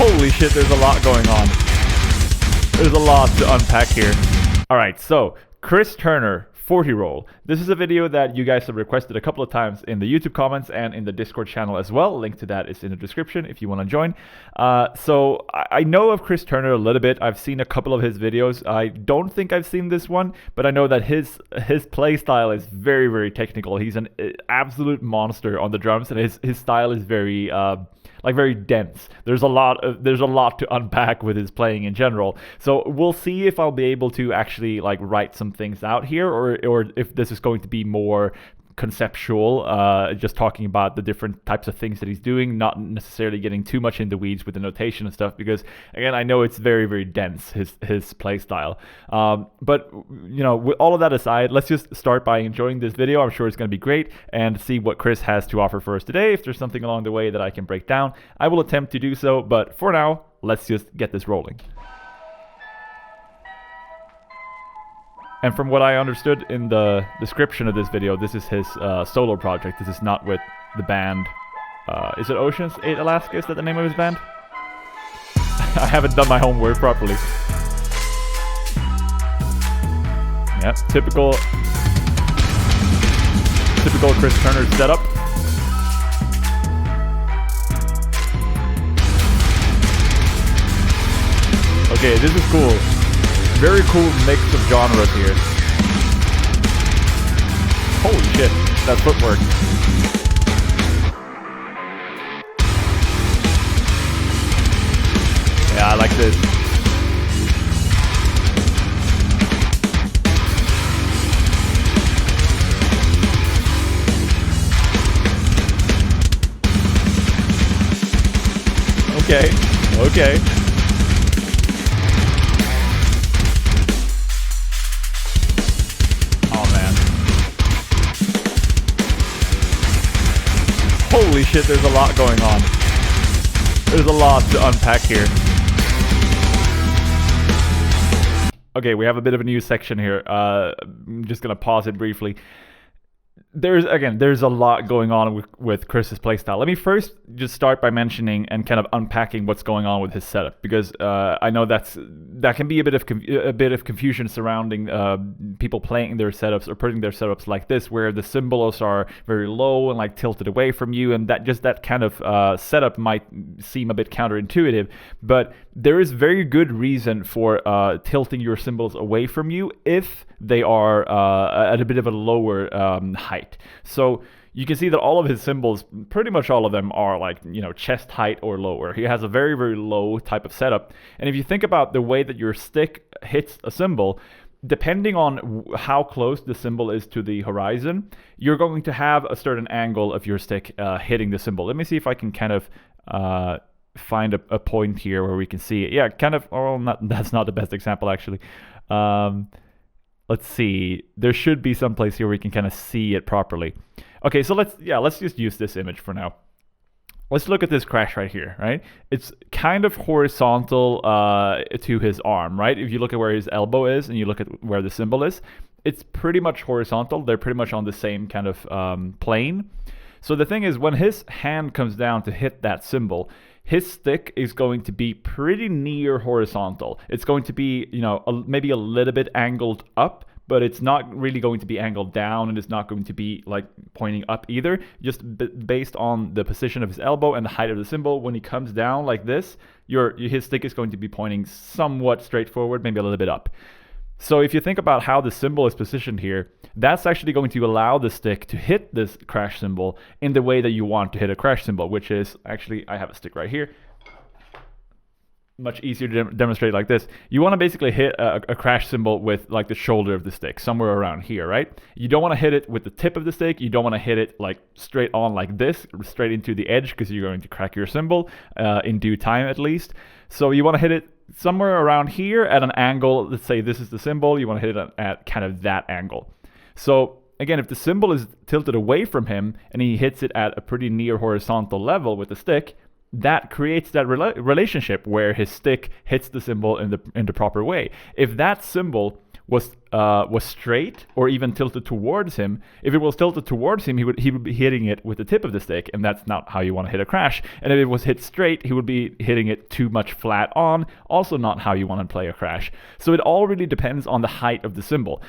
Holy shit, there's a lot going on. There's a lot to unpack here. Alright, so Chris Turner 40 roll. This is a video that you guys have requested a couple of times in the YouTube comments and in the Discord channel as well. Link to that is in the description if you want to join. So I know of Chris Turner a little bit. I've seen a couple of his videos. I don't think I've seen this one, but I know that his play style is very, very technical. He's an absolute monster on the drums, and his style is very very dense. There's a lot to unpack with his playing in general. So we'll see if I'll be able to actually like write some things out here, or if this is going to be more conceptual, just talking about the different types of things that he's doing, not necessarily getting too much in the weeds with the notation and stuff, because again, I know it's very, very dense, his play style. But you know, with all of that aside, let's just start by enjoying this video. I'm sure it's going to be great, and see what Chris has to offer for us today. If there's something along the way that I can break down, I will attempt to do so, but for now, let's just get this rolling. And from what I understood in the description of this video, this is his solo project. This is not with the band. Is it Oceans 8 Alaska? Is that the name of his band? I haven't done my homework properly. Yep, typical Chris Turner setup. Okay, this is cool. Very cool mix of genres here. Holy shit, that footwork. Yeah, I like this. Okay. Holy shit, there's a lot going on. There's a lot to unpack here. Okay, we have a bit of a new section here. I'm just gonna pause it briefly. There's a lot going on with Chris's playstyle. Let me first just start by mentioning and kind of unpacking what's going on with his setup, because I know that can be a bit of confusion surrounding people playing their setups or putting their setups like this, where the cymbals are very low and like tilted away from you, and that kind of setup might seem a bit counterintuitive, but there is very good reason for tilting your cymbals away from you if they are at a bit of a lower height. So you can see that all of his cymbals, pretty much all of them, are like, you know, chest height or lower. He has a very, very low type of setup. And if you think about the way that your stick hits a cymbal, depending on how close the cymbal is to the horizon, you're going to have a certain angle of your stick hitting the cymbal. Let me see if I can kind of find a point here where we can see it. Yeah, kind of. Oh, that's not the best example, actually. Let's see. There should be some place here where we can kind of see it properly. Okay, so let's just use this image for now. Let's look at this crash right here, right? It's kind of horizontal to his arm, right? If you look at where his elbow is and you look at where the cymbal is, it's pretty much horizontal. They're pretty much on the same kind of plane. So the thing is, when his hand comes down to hit that cymbal, his stick is going to be pretty near horizontal. It's going to be, you know, maybe a little bit angled up, but it's not really going to be angled down, and it's not going to be like pointing up either. Just based on the position of his elbow and the height of the cymbal, when he comes down like this, his stick is going to be pointing somewhat straight forward, maybe a little bit up. So if you think about how the cymbal is positioned here, that's actually going to allow the stick to hit this crash cymbal in the way that you want to hit a crash cymbal, which is actually, I have a stick right here. Much easier to demonstrate like this. You want to basically hit a crash cymbal with like the shoulder of the stick, somewhere around here, right? You don't want to hit it with the tip of the stick. You don't want to hit it like straight on like this, straight into the edge, because you're going to crack your cymbal in due time at least. So you want to hit it somewhere around here at an angle. Let's say this is the cymbal. You want to hit it at kind of that angle. So again, if the cymbal is tilted away from him and he hits it at a pretty near horizontal level with the stick, that creates that relationship where his stick hits the cymbal in the proper way. If that cymbal was straight or even tilted towards him. If it was tilted towards him, he would be hitting it with the tip of the stick, and that's not how you want to hit a crash. And if it was hit straight, he would be hitting it too much flat on, also not how you want to play a crash. So it all really depends on the height of the cymbal.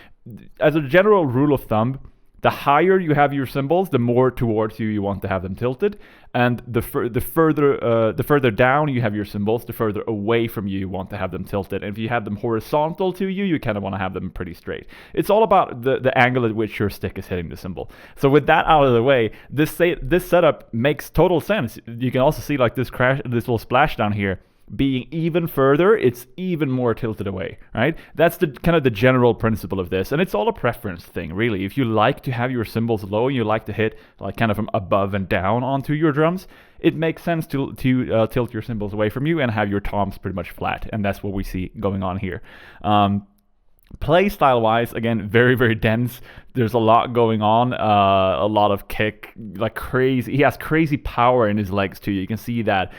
As a general rule of thumb, the higher you have your cymbals, the more towards you want to have them tilted, and the further down you have your cymbals, the further away from you want to have them tilted. And if you have them horizontal to you, you kind of want to have them pretty straight. It's all about the angle at which your stick is hitting the cymbal. So with that out of the way, this setup makes total sense. You can also see like this little splash down here being even further, it's even more tilted away, right? That's the kind of the general principle of this, and it's all a preference thing, really. If you like to have your cymbals low and you like to hit like kind of from above and down onto your drums, it makes sense to tilt your cymbals away from you and have your toms pretty much flat, and that's what we see going on here. Play style wise, again, very, very dense. There's a lot going on, a lot of kick, like crazy. He has crazy power in his legs too. You can see that.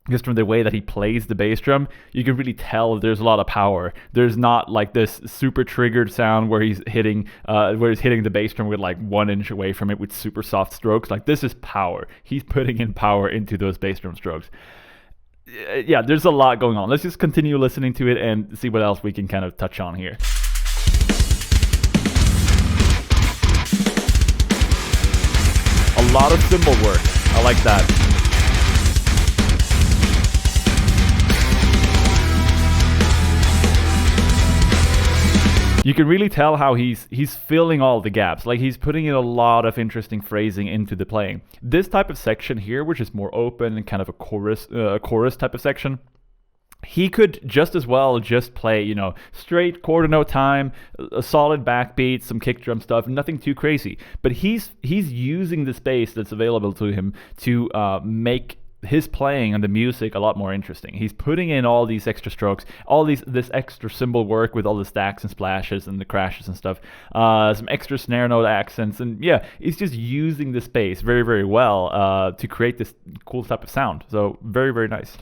Just from the way that he plays the bass drum, you can really tell there's a lot of power. There's not like this super triggered sound where he's hitting the bass drum with like 1 inch away from it with super soft strokes. Like, this is power. He's putting in power into those bass drum strokes. Yeah, there's a lot going on. Let's just continue listening to it and see what else we can kind of touch on here. A lot of cymbal work. I like that. You can really tell how he's filling all the gaps. Like, he's putting in a lot of interesting phrasing into the playing. This type of section here, which is more open and kind of a chorus type of section, he could just as well just play, you know, straight quarter note time, a solid backbeat, some kick drum stuff, nothing too crazy. But he's using the space that's available to him to make his playing and the music a lot more interesting. He's putting in all these extra strokes, this extra cymbal work with all the stacks and splashes and the crashes and stuff, some extra snare note accents, and yeah, he's just using the space very, very well to create this cool type of sound. So very, very nice.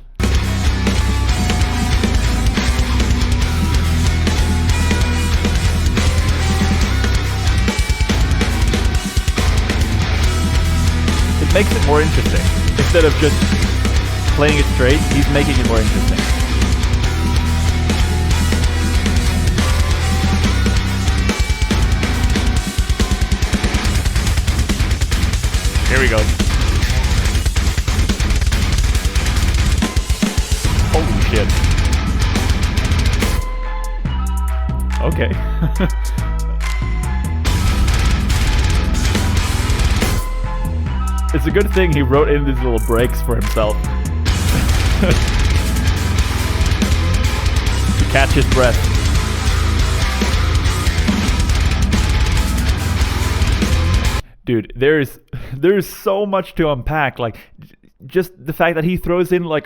It makes it more interesting. Instead of just playing it straight, he's making it more interesting. Here we go. Holy shit. Okay. It's a good thing he wrote in these little breaks for himself. To catch his breath. Dude, there's so much to unpack. Like, just the fact that he throws in like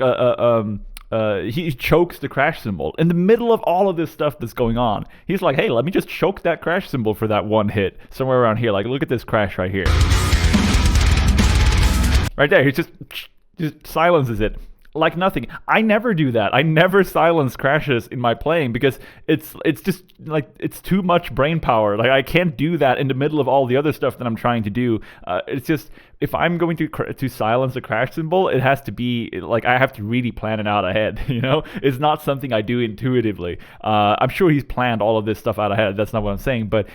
he chokes the crash cymbal in the middle of all of this stuff that's going on. He's like, hey, let me just choke that crash cymbal for that one hit somewhere around here. Like, look at this crash right here. Right there, he just silences it like nothing. I never do that. I never silence crashes in my playing because it's just like, it's too much brain power. Like, I can't do that in the middle of all the other stuff that I'm trying to do. It's just, if I'm going to silence a crash cymbal, it has to be like, I have to really plan it out ahead. You know, it's not something I do intuitively. I'm sure he's planned all of this stuff out ahead. That's not what I'm saying, but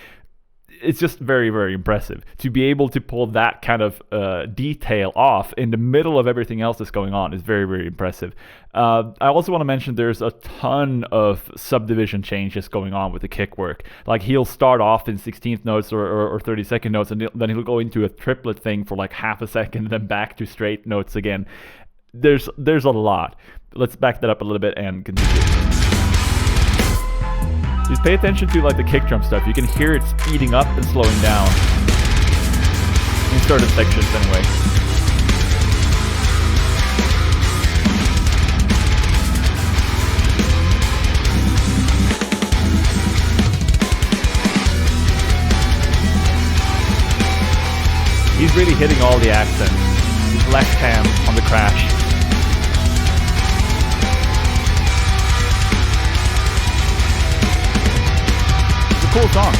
it's just very, very impressive to be able to pull that kind of detail off in the middle of everything else that's going on. Is very, very impressive. I also want to mention there's a ton of subdivision changes going on with the kick work. Like, he'll start off in 16th notes or 32nd notes, and then he'll go into a triplet thing for like half a second, and then back to straight notes again. There's a lot. Let's back that up a little bit and continue. Just pay attention to like the kick drum stuff. You can hear it speeding up and slowing down in certain sections anyway. He's really hitting all the accents. His left hand on the crash. song.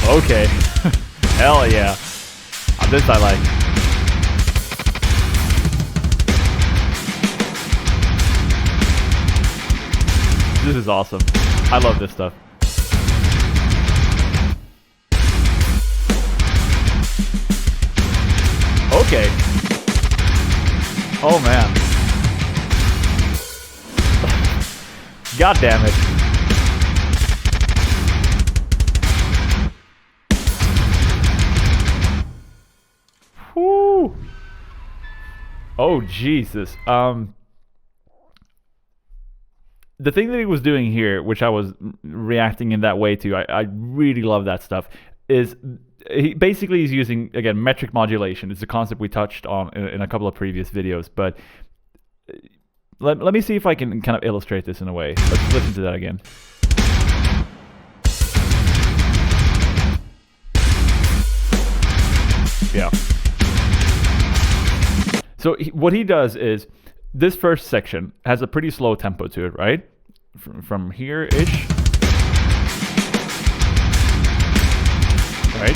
Okay. Hell yeah. This I like. This is awesome. I love this stuff. Okay. Oh man. God damn it. Whoo. Oh Jesus. The thing that he was doing here, which I was reacting in that way to, I really love that stuff, is he basically is using, again, metric modulation. It's a concept we touched on in a couple of previous videos, but let me see if I can kind of illustrate this in a way. Let's listen to that again. Yeah. So what he does is, this first section has a pretty slow tempo to it, right? From here-ish. Right?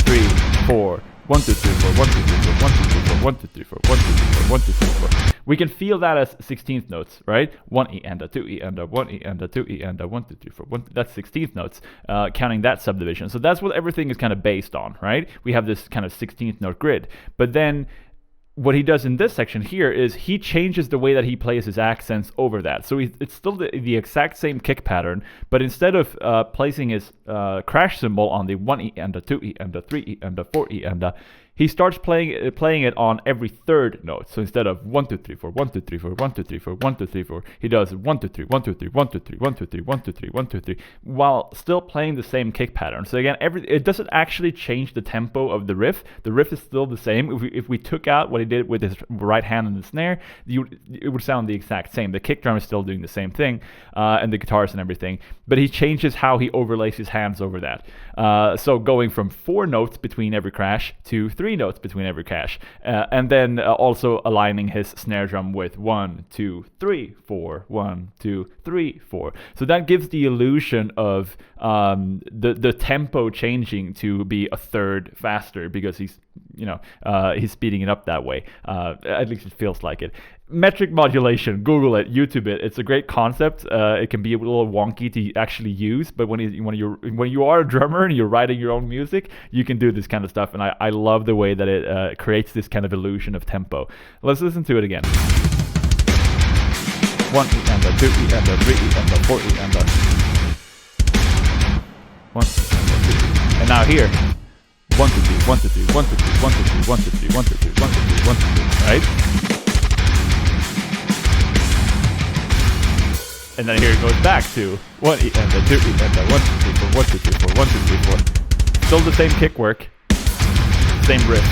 3, 4, 1, 2, 3, 4, 1, 2, 3, 4, 1, 2, 3, 4, 1, 2, 3, 4, 1, 2, 3, 4, 1, 2, 3, 4. We can feel that as 16th notes, right? 1 E and a 2 E and a 1 E and a 2 E and a 1, 2, 3, 4, 1. That's 16th notes, counting that subdivision. So that's what everything is kind of based on, right? We have this kind of 16th note grid. But then what he does in this section here is he changes the way that he plays his accents over that. So it's still the exact same kick pattern, but instead of placing his crash cymbal on the 1 E and a 2 E and a 3 E and a 4 E and a, he starts playing it on every third note. So instead of 1 2 3 4 1 2 3 4 1 2 3 4 1 2 3 4, he does 1 2 3 1 2 3 1 2 3 1 2 3 1 2 3 1 2 3, while still playing the same kick pattern. So again, it doesn't actually change the tempo of the riff. The riff is still the same. If we took out what he did with his right hand and the snare, it would sound the exact same. The kick drum is still doing the same thing, and the guitars and everything, but he changes how he overlays his hands over that. So going from 4 notes between every crash to 3 notes between every crash, and then also aligning his snare drum with 1 2 3 4 1 2 3 4. So that gives the illusion of the tempo changing to be a third faster, because he's speeding it up that way. At least it feels like it. Metric modulation, Google it, YouTube it. It's a great concept. It can be a little wonky to actually use, but when you are a drummer and you're writing your own music, you can do this kind of stuff, and I love the way that it creates this kind of illusion of tempo. Let's listen to it again. 1 E and a 2 E and a 3 E and a 4 E and a 1 E and a 2 E. And now here, 1 2 3 1 2 3 1 2 3 1 2 3 1 2 3 1 2 3 1 2 3 1 2 3, right? And then here it goes back to 1 E and a 2 E and a 1 2 3 4 1 2 3 4 1 2 3 4. Still the same kick work, same riff.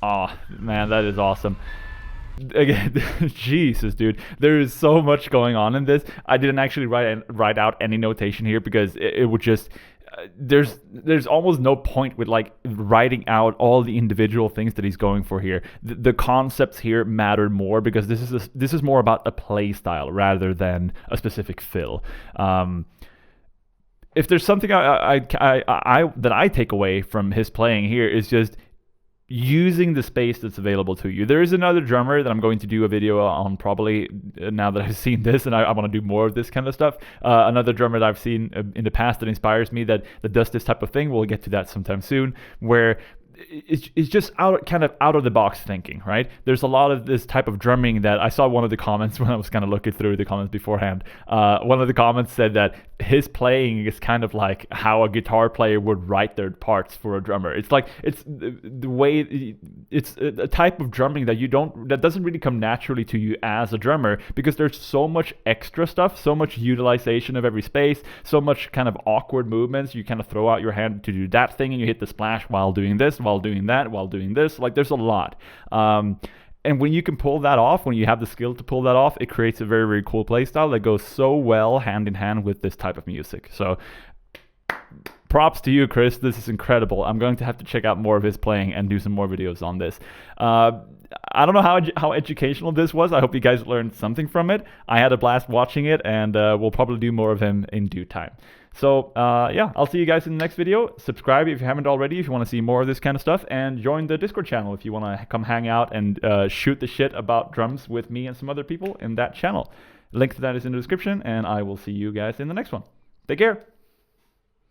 Oh man, that is awesome. Again, Jesus, dude, there is so much going on in this. I didn't actually write out any notation here, because it would just there's almost no point with like writing out all the individual things that he's going for here. The concepts here matter more, because this is more about a play style rather than a specific fill. If there's something that I take away from his playing here, is just using the space that's available to you. There is another drummer that I'm going to do a video on probably now that I've seen this, and I want to do more of this kind of stuff. Another drummer that I've seen in the past that inspires me, that does this type of thing. We'll get to that sometime soon, where it's just kind of out of the box thinking, right? There's a lot of this type of drumming that I saw. One of the comments when I was kind of looking through the comments beforehand, one of the comments said that his playing is kind of like how a guitar player would write their parts for a drummer. It's like it's the way it's a type of drumming that doesn't really come naturally to you as a drummer, because there's so much extra stuff, so much utilization of every space, so much kind of awkward movements. You kind of throw out your hand to do that thing, and you hit the splash while doing this, while doing that, while doing this. Like, there's a lot. And when you can pull that off, when you have the skill to pull that off, it creates a very, very cool play style that goes so well hand in hand with this type of music. So props to you, Chris. This is incredible. I'm going to have to check out more of his playing and do some more videos on this. I don't know how educational this was. I hope you guys learned something from it. I had a blast watching it, and we'll probably do more of him in due time. So yeah, I'll see you guys in the next video. Subscribe if you haven't already, if you want to see more of this kind of stuff, and join the Discord channel if you want to come hang out and shoot the shit about drums with me and some other people in that channel. Link to that is in the description, and I will see you guys in the next one. Take care.